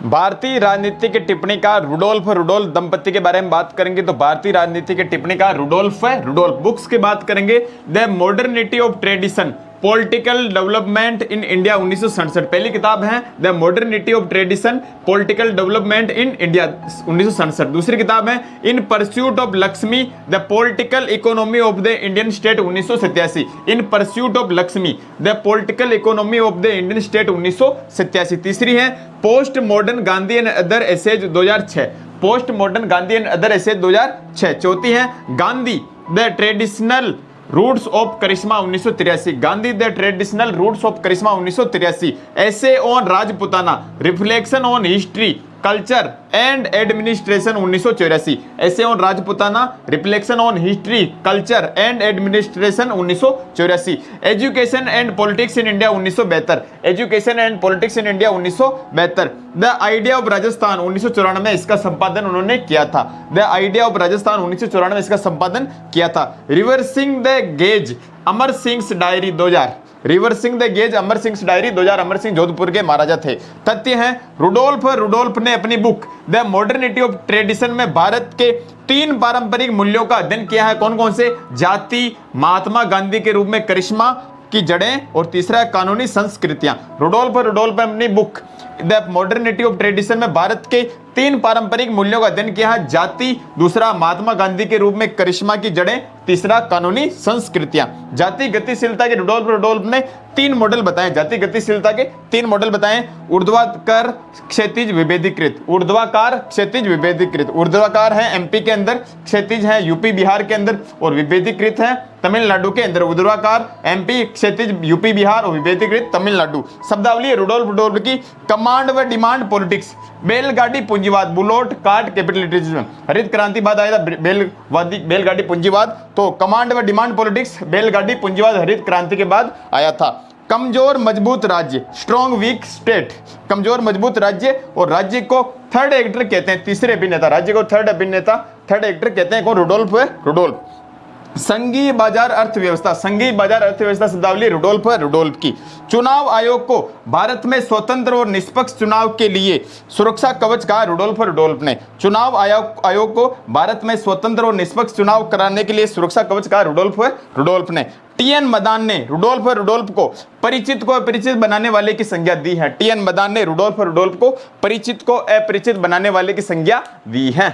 भारतीय राजनीति के टिप्पणीकार रुडोल्फ दंपति के बारे में बात करेंगे तो भारतीय राजनीति के टिप्पणीकार रुडोल्फ बुक्स की बात करेंगे the modernity of tradition political development in India 1967 पहली किताब है the modernity of tradition political development in India 1967। दूसरी किताब है in pursuit of Lakshmi the political economy of the Indian state 1987 in pursuit of Lakshmi the political economy of the Indian state 1987। तीसरी है post modern Gandhi and other essays 2006 post modern Gandhi and other essays 2006। चौथी है Gandhi the traditional roots of charisma 1983 Gandhi the traditional roots of charisma 1983। Essays on Rajputana reflection on history culture and administration 1984 essays on Rajputana reflection on history culture and administration 1984। Education and politics in India 1972 education and politics in India 1972। The idea of Rajasthan 1994 में इसका संपादन उन्होंने किया था। The idea of Rajasthan 1994 में इसका संपादन किया था। Reversing the gauge Amar Singh diary 2000 reversing the gauge Amar Singh diary 2000 Amar Singh Jodhpur के महाराजा थे। तथ्य है रुडोल्फ ने अपनी book the modernity of tradition में भारत के 3 पारंपरिक मूल्यों का अध्ययन किया है। कौन कौन से? जाति, महात्मा गांधी के रूप में करिश्मा की जड़ें और तीसरा कानूनी संस्कृतियां। रुडोल्फ अपनी book the modernity of tradition में भारत के 3 पारंपरिक मूल्यों का अध्ययन किया है। जाति, दूसरा महात्मा गांधी के रूप में करिश्मा की जड़ें, तीसरा कानूनी संस्कृतियां। जाति गतिशीलता के रुडोल्फ ने 3 मॉडल बताए। जाति गतिशीलता के 3 मॉडल बताए। ऊर्ध्वाकार क्षैतिज विभेदीकृत ऊर्ध्वाकार क्षैतिज विभेदीकृत ऊर्ध्वाकार है एमपी के अंदर, क्षैतिज है यूपी बिहार के अंदर और विभेदीकृत है तमिलनाडु के अंदर। ऊर्ध्वाकार एमपी, क्षैतिज यूपी बिहार और विभेदीकृत तमिलनाडु। शब्दावली रुडोल्फ की कमांड व डिमांड पॉलिटिक्स बैलगाड़ी पूंजीवाद बुलोट कार्ट कैपिटलिज्म। हरित क्रांति बाद आया था बैलगाड़ी पूंजीवाद, तो कमांड व डिमांड पॉलिटिक्स बैलगाड़ी पूंजीवाद हरित क्रांति के बाद आया था। कमजोर मजबूत राज्य स्ट्रॉन्ग वीक स्टेट कमजोर मजबूत राज्य और राज्य को थर्ड एक्टर कहते हैं, तीसरे अभिनेता राज्य को थर्ड एक्टर कहते हैं। कौन? रुडोल्फ। संघीय बाजार अर्थव्यवस्था शब्दावली रुडोल्फ की। चुनाव आयोग को भारत में स्वतंत्र और निष्पक्ष चुनाव के लिए सुरक्षा कवच कहा रुडोल्फ ने। चुनाव आयोग को भारत में स्वतंत्र और निष्पक्ष चुनाव कराने के लिए सुरक्षा कवच कहा रुडोल्फ ने। टीएन मदान ने रुडोल्फ को परिचित को अपरिचित बनाने वाले की संज्ञा दी है। टीएन मदान ने रुडोल्फ को परिचित को अपरिचित बनाने वाले की संज्ञा दी है।